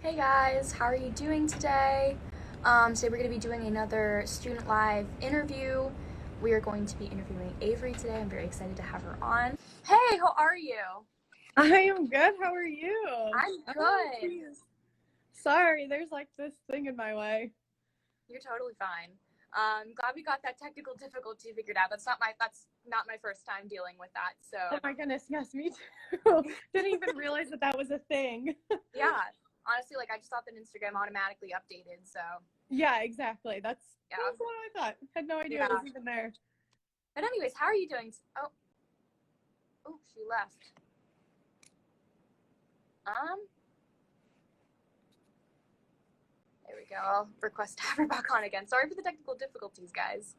Hey guys, how are you doing today? Today we're going to be doing another Student Live interview. We are going to be interviewing Avery today. I'm very excited to have her on. Hey, how are you? I am good. How are you? I'm Oh, good. geez. Sorry, there's like this thing in my way. You're totally fine. Glad we got that technical difficulty figured out. That's not my first time dealing with that. So Oh my goodness, yes, me too. Didn't even realize that was a thing. yeah, honestly, like I just thought that Instagram automatically updated. So Yeah, exactly. That's yeah, what I thought. Had no idea it yeah. was even there. But anyways, how are you doing? Oh, she left. Um, There we go. I'll request to have her back on again. Sorry for the technical difficulties, guys.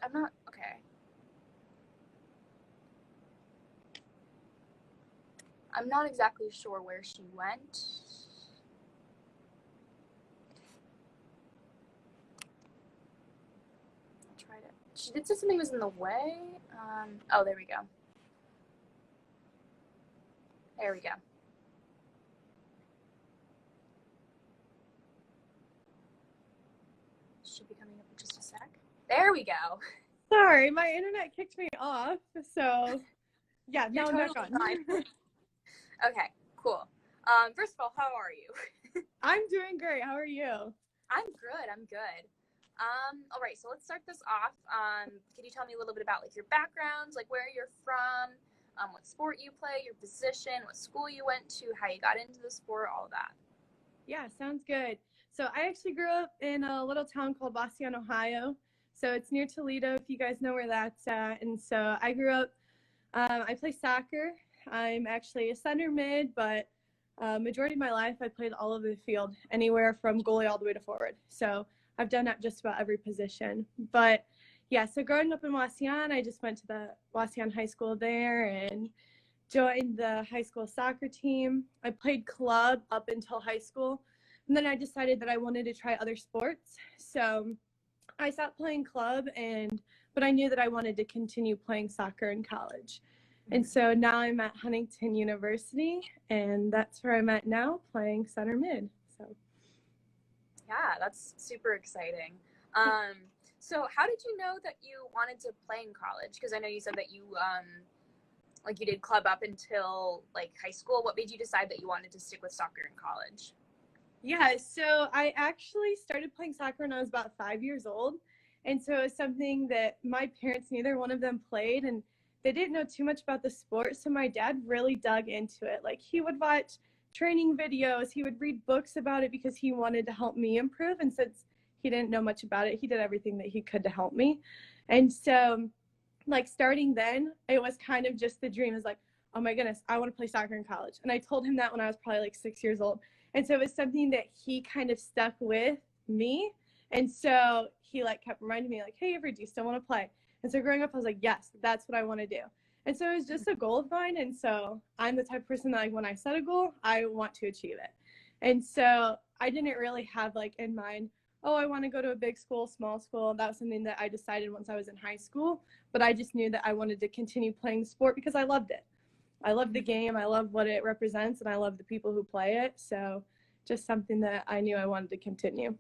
I'm not, okay. I'm not exactly sure where she went. I'll try to, she did say something was in the way. Oh, there we go. There we go. Should be coming up in just a sec. There we go. Sorry, my internet kicked me off. So, yeah, now I'm back Totally on. fine. Okay, cool. First of all, how are you? I'm doing great. How are you? I'm good. I'm good. All right, so let's start this off. Can you tell me a little bit about like your backgrounds, like where you're from, what sport you play, your position, what school you went to, how you got into the sport, all of that. Yeah, sounds good. So I actually grew up in a little town called Wasion, Ohio. So it's near Toledo, if you guys know where that's at. And so I grew up, I play soccer. I'm actually a center mid, but majority of my life I played all over the field, anywhere from goalie all the way to forward. So I've done at just about every position. But yeah, so growing up in Wasion, I just went to the Wasion High School there and joined the high school soccer team. I played club up until high school. And then I decided that I wanted to try other sports. So I stopped playing club but I knew that I wanted to continue playing soccer in college. And so now I'm at Huntington University, and that's where I'm at now, playing center mid. So yeah, that's super exciting. So how did you know that you wanted to play in college? Because I know you said that you like you did club up until like high school. What made you decide that you wanted to stick with soccer in college? yeah, so I actually started playing soccer when I was about 5 years old. And so it's something that my parents, neither one of them played, and they didn't know too much about the sport. So my dad really dug into it. Like he would watch training videos, he would read books about it because he wanted to help me improve. And since he didn't know much about it, he did everything that he could to help me. And so, like, starting then, it was kind of just the dream is like, oh my goodness, I want to play soccer in college. And I told him that when I was probably like 6 years old. And so it was something that he kind of stuck with me. And so he like kept reminding me like, hey, Avery, do you still want to play? And so growing up, I was like, yes, that's what I want to do. And so it was just a goal of mine. And so I'm the type of person that like when I set a goal, I want to achieve it. And so I didn't really have like in mind, oh, I want to go to a big school, small school. That was something that I decided once I was in high school. But I just knew that I wanted to continue playing the sport because I loved it. I love the game. I love what it represents, and I love the people who play it. So just something that I knew I wanted to continue.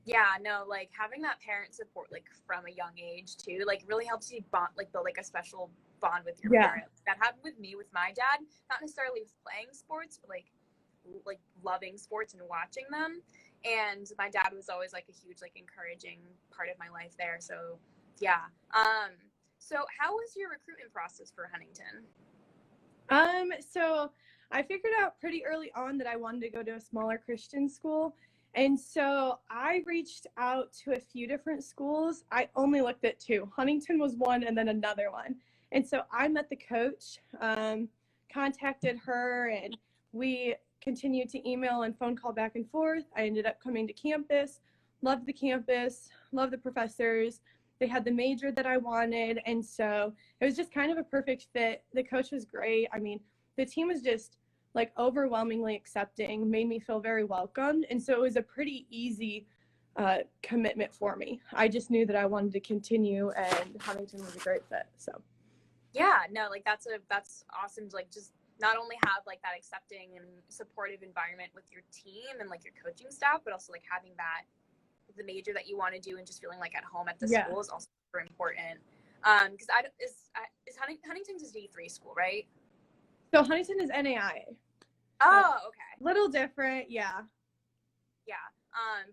Yeah, no, like having that parent support like from a young age too, like really helps you bond, like build like a special bond with your Yeah. parents. That happened with me with my dad, not necessarily with playing sports, but like loving sports and watching them. And my dad was always like a huge like encouraging part of my life there. So yeah. So how was your recruitment process for Huntington? So I figured out pretty early on that I wanted to go to a smaller Christian school. And so I reached out to a few different schools. I only looked at two. Huntington was one and then another one. And so I met the coach, contacted her, and we continued to email and phone call back and forth. I ended up coming to campus, loved the campus, loved the professors. They had the major that I wanted. And so it was just kind of a perfect fit. The coach was great. I mean, the team was just like overwhelmingly accepting, made me feel very welcomed. And so it was a pretty easy commitment for me. I just knew that I wanted to continue, and Huntington was a great fit. So yeah, no, like that's awesome to like just not only have like that accepting and supportive environment with your team and like your coaching staff, but also like having that the major that you want to do and just feeling like at home at the school is also super important. Because Huntington's a D3 school, right? So Huntington is NAIA. Oh, okay. Little different, yeah. Yeah.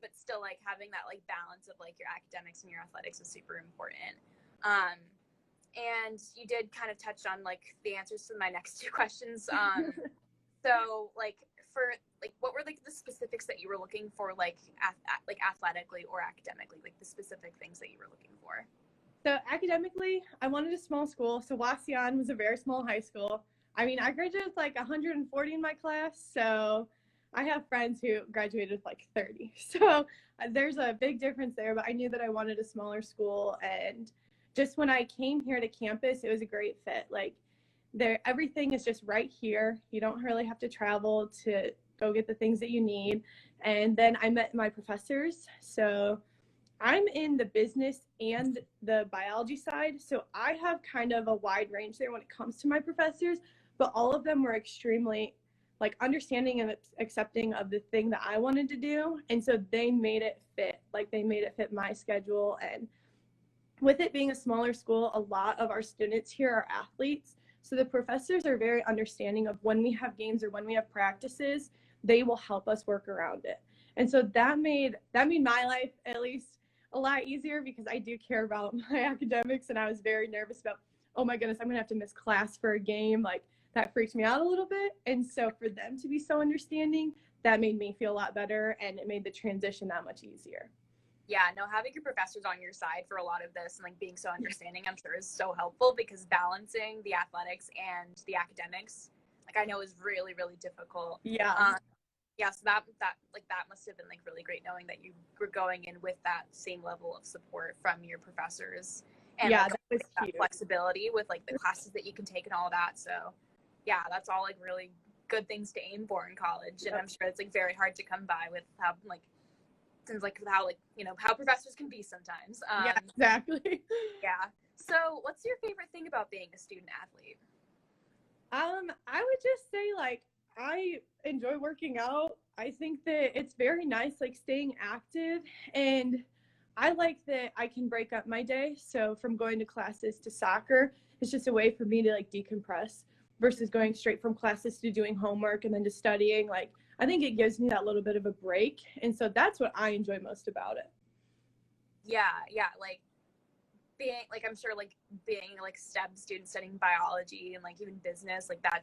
But still like having that like balance of like your academics and your athletics is super important. And you did kind of touch on like the answers to my next two questions. So like for like what were like the specifics that you were looking for like like athletically or academically, like the specific things that you were looking for? So academically, I wanted a small school. So Wasion was a very small high school. I mean, I graduated with like 140 in my class. So I have friends who graduated with like 30. So there's a big difference there, but I knew that I wanted a smaller school. And just when I came here to campus, it was a great fit. Like everything is just right here. You don't really have to travel to go get the things that you need. And then I met my professors. So I'm in the business and the biology side, so I have kind of a wide range there when it comes to my professors, but all of them were extremely like understanding and accepting of the thing that I wanted to do, and so they made it fit. Like they made it fit my schedule, and with it being a smaller school, a lot of our students here are athletes, so the professors are very understanding of when we have games or when we have practices, they will help us work around it. And so that made my life at least a lot easier, because I do care about my academics, and I was very nervous about, oh my goodness, I'm gonna have to miss class for a game. Like that freaked me out a little bit. And so for them to be so understanding, that made me feel a lot better, and it made the transition that much easier. Yeah, no, having your professors on your side for a lot of this and like being so understanding, I'm sure is so helpful, because balancing the athletics and the academics, like I know is really, really difficult. Yeah, so that must have been like really great knowing that you were going in with that same level of support from your professors, and yeah, like, that was that flexibility with like the classes that you can take and all that. So yeah, that's all like really good things to aim for in college, and I'm sure it's like very hard to come by with how like things like how like you know how professors can be sometimes. Yeah, exactly. Yeah. So what's your favorite thing about being a student athlete? I would just say like I enjoy working out. I think that it's very nice, like staying active, and I like that I can break up my day. So from going to classes to soccer, it's just a way for me to like decompress versus going straight from classes to doing homework and then to studying. Like I think it gives me that little bit of a break, and so that's what I enjoy most about it. Yeah, like being like I'm sure like being like STEM student studying biology and like even business, like that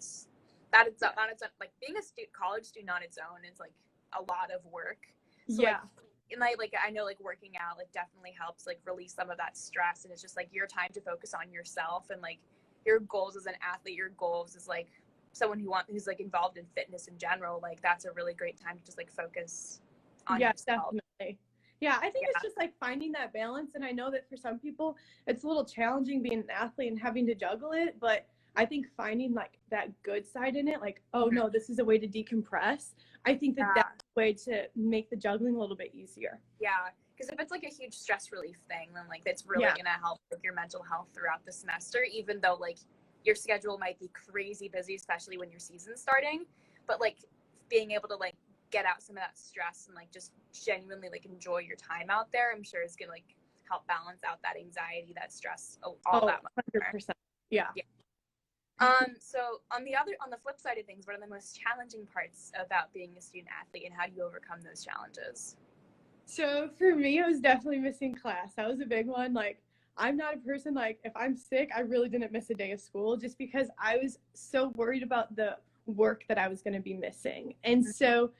it's on its own, like being a college student on its own is like a lot of work. So like and I know like working out like definitely helps like release some of that stress, and it's just like your time to focus on yourself and like your goals as an athlete, your goals as like someone who's like involved in fitness in general. Like that's a really great time to just like focus on yourself. Definitely. Yeah, I think it's just like finding that balance. And I know that for some people, it's a little challenging being an athlete and having to juggle it. But I think finding like that good side in it, like, oh no, this is a way to decompress. I think that that's a way to make the juggling a little bit easier. Yeah, because if it's like a huge stress relief thing, then like it's really gonna help with your mental health throughout the semester, even though like your schedule might be crazy busy, especially when your season's starting. But like being able to like get out some of that stress and like just genuinely like enjoy your time out there, I'm sure is gonna like help balance out that anxiety, that stress, all that much. 100%. Yeah. So on the flip side of things, what are the most challenging parts about being a student athlete, and how do you overcome those challenges? So for me, it was definitely missing class. That was a big one. Like I'm not a person, like if I'm sick, I really didn't miss a day of school just because I was so worried about the work that I was going to be missing. And so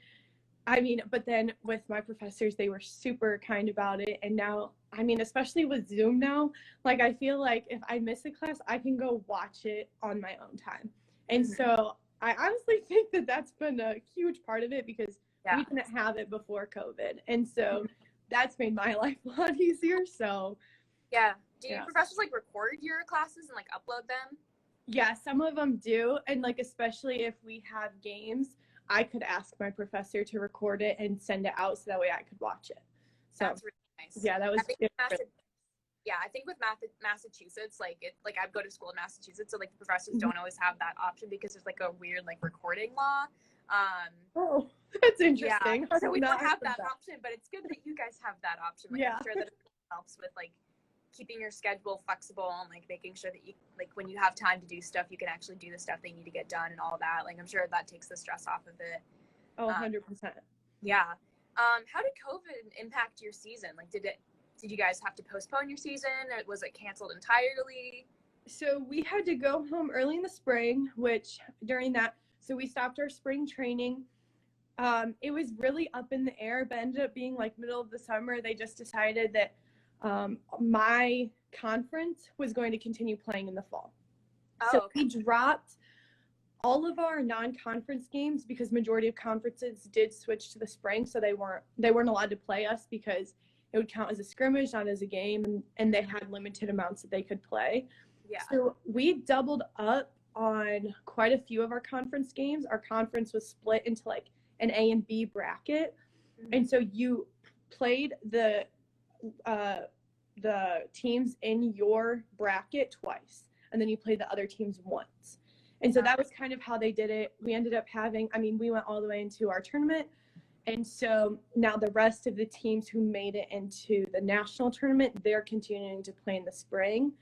I mean, but then with my professors, they were super kind about it. And now, I mean, especially with Zoom now, like I feel like if I miss a class, I can go watch it on my own time. And so I honestly think that that's been a huge part of it, because we didn't have it before COVID. And so that's made my life a lot easier. So do your professors like record your classes and like upload them? Yeah, some of them do. And like, especially if we have games, I could ask my professor to record it and send it out so that way I could watch it. So That's really nice. yeah, that was I think it. yeah, I think with Massachusetts, like I go to school in Massachusetts, so like the professors don't always have that option because there's like a weird like recording law. Oh, that's Yeah, interesting. so we don't have that option, but it's good that you guys have that option. Like, Yeah. I'm sure that it helps with like keeping your schedule flexible and like making sure that you like when you have time to do stuff, you can actually do the stuff they need to get done and all that. Like, I'm sure that takes the stress off of it. Oh, 100%. Yeah. How did COVID impact your season? Like, did you guys have to postpone your season, or was it canceled entirely? So we had to go home early in the spring, which during that, so we stopped our spring training. It was really up in the air, but ended up being like middle of the summer. They just decided that my conference was going to continue playing in the fall. So okay. we dropped all of our non-conference games because majority of conferences did switch to the spring, so they weren't allowed to play us because it would count as a scrimmage, not as a game, and they had limited amounts that they could play. Yeah. So we doubled up on quite a few of our conference games. Our conference was split into like an A and B bracket, and so you played the teams in your bracket twice, and then you played the other teams once. And so that was kind of how they did it. We ended up having, we went all the way into our tournament. And so now the rest of the teams who made it into the national tournament, they're continuing to play in the spring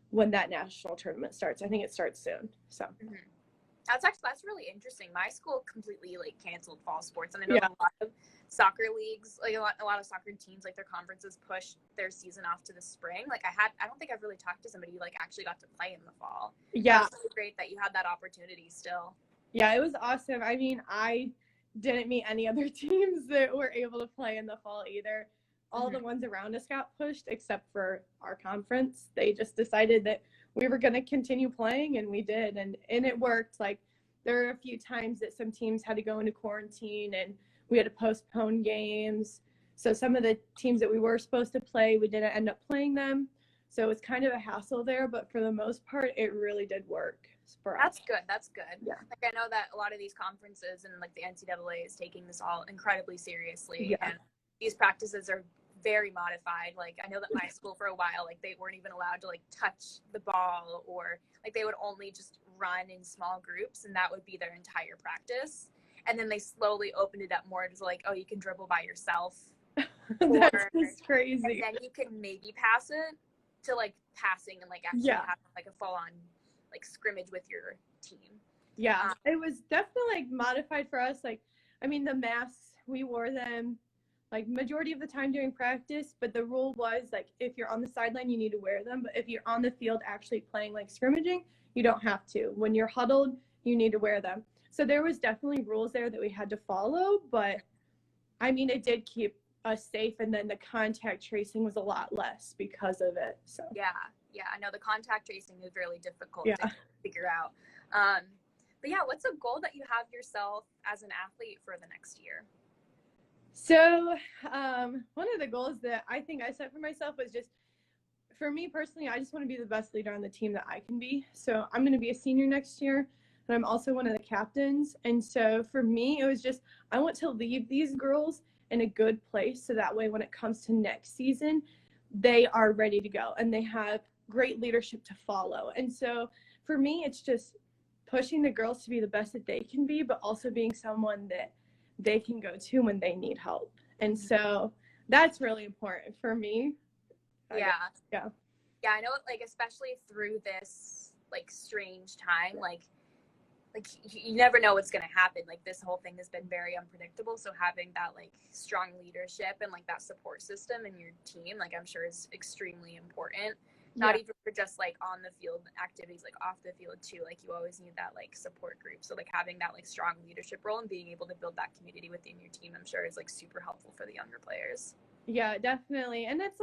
when that national tournament starts. I think it starts soon. So that's really interesting. My school completely like canceled fall sports, and I know a lot of soccer leagues, like a lot of soccer teams, like their conferences pushed their season off to the spring. Like I don't think I've really talked to somebody who like actually got to play in the fall. Yeah, it's really great that you had that opportunity still. Yeah, it was awesome. I didn't meet any other teams that were able to play in the fall either. All the ones around us got pushed except for our conference. They just decided that we were going to continue playing, and we did, and it worked. Like, there were a few times that some teams had to go into quarantine and we had to postpone games. So some of the teams that we were supposed to play, we didn't end up playing them. So it was kind of a hassle there, but for the most part, it really did work for us. That's good. Yeah. Like, I know that a lot of these conferences and like the NCAA is taking this all incredibly seriously. Yeah. And these practices are very modified. Like, I know that my school for a while, like they weren't even allowed to like touch the ball, or like they would only just run in small groups, and that would be their entire practice. And then they slowly opened it up more to like, oh, you can dribble by yourself. That's just crazy. And then you can maybe pass it to like passing and like actually have like a full on like scrimmage with your team. Yeah, it was definitely like modified for us. Like, the masks, we wore them like majority of the time during practice, but the rule was like if you're on the sideline, you need to wear them. But if you're on the field actually playing like scrimmaging, you don't have to. When you're huddled, you need to wear them. So there was definitely rules there that we had to follow, but it did keep us safe, and then the contact tracing was a lot less because of it. So yeah, I know the contact tracing is really difficult to figure out. But yeah, what's a goal that you have yourself as an athlete for the next year? So one of the goals that I think I set for myself was just, for me personally, I just want to be the best leader on the team that I can be. So I'm going to be a senior next year, and I'm also one of the captains. And so for me, it was just, I want to leave these girls in a good place, so that way when it comes to next season, they are ready to go and they have great leadership to follow. And so for me, it's just pushing the girls to be the best that they can be, but also being someone that they can go to when they need help. And so that's really important for me. Yeah, I know, like, especially through this like strange time, like you never know what's going to happen. Like, this whole thing has been very unpredictable, so having that like strong leadership and like that support system in your team, like, I'm sure is extremely important. Not even for just like on the field activities, like off the field too. Like, you always need that like support group. So like having that like strong leadership role and being able to build that community within your team, I'm sure is like super helpful for the younger players. Yeah, definitely. And it's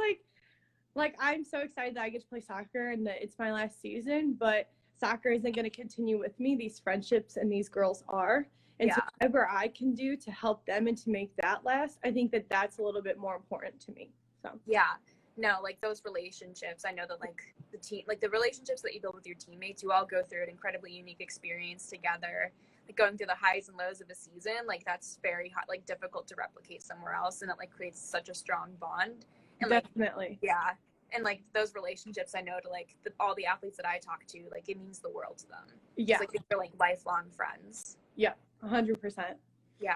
like I'm so excited that I get to play soccer and that it's my last season, but soccer isn't going to continue with me. These friendships and these girls are. And so whatever I can do to help them and to make that last, I think that that's a little bit more important to me. So yeah, no, like those relationships, I know that like the team, like the relationships that you build with your teammates, you all go through an incredibly unique experience together. Like going through the highs and lows of a season, like that's very hot, like difficult to replicate somewhere else, and it like creates such a strong bond. And like, Definitely. yeah, and like those relationships, I know to like all the athletes that I talk to, like it means the world to them. Yeah. Like they're like lifelong friends. Yeah, 100%. Yeah.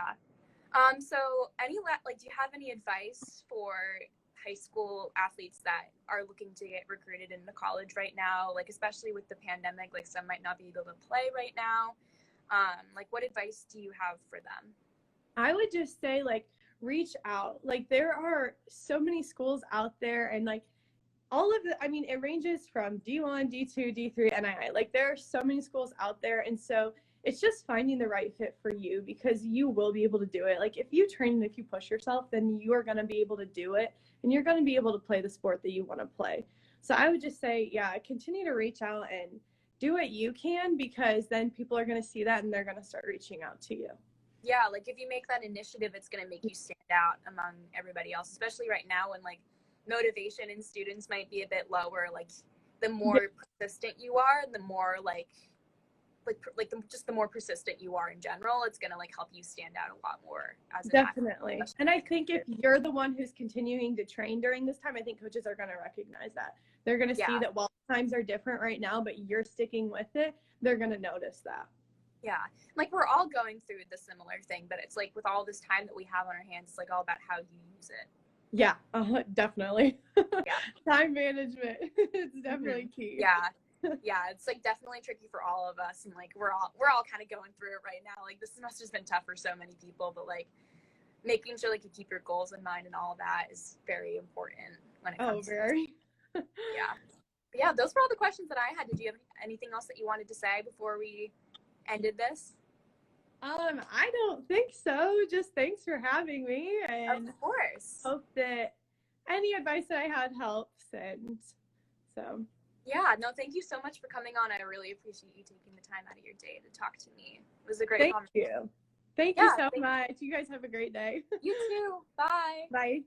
So like, do you have any advice for high school athletes that are looking to get recruited into college right now? Like, especially with the pandemic, like some might not be able to play right now. Like, what advice do you have for them? I would just say, like, reach out. Like, there are so many schools out there, and like all of the, I mean, it ranges from D1, D2, D3, NII. Like, there are so many schools out there, and so it's just finding the right fit for you, because you will be able to do it. Like, if you train and if you push yourself, then you are going to be able to do it, and you're going to be able to play the sport that you want to play. So I would just say, yeah, continue to reach out and do what you can, because then people are going to see that and they're going to start reaching out to you. Yeah, like if you make that initiative, it's going to make you stand out among everybody else, especially right now when like motivation in students might be a bit lower. Like the more persistent you are, the more just the more persistent you are in general, it's going to like help you stand out a lot more as an Definitely. athlete. And I think if you're the one who's continuing to train during this time, I think coaches are going to recognize that. They're going to see that while times are different right now, but you're sticking with it, they're going to notice that. Yeah. Like we're all going through the similar thing, but it's like with all this time that we have on our hands, it's like all about how you use it. Yeah, definitely. Yeah. Time management. It's definitely key. Yeah. Yeah, it's like definitely tricky for all of us, and like we're all kind of going through it right now. Like this semester's been tough for so many people, but like making sure like you keep your goals in mind and all of that is very important when it comes very. to yeah, those were all the questions that I had. Did you have anything else that you wanted to say before we ended this? I don't think so. Just thanks for having me, and of course, hope that any advice that I had helps. And so yeah, no, thank you so much for coming on. I really appreciate you taking the time out of your day to talk to me. It was a great conversation. Thank you so much. You guys have a great day. You too. Bye. Bye.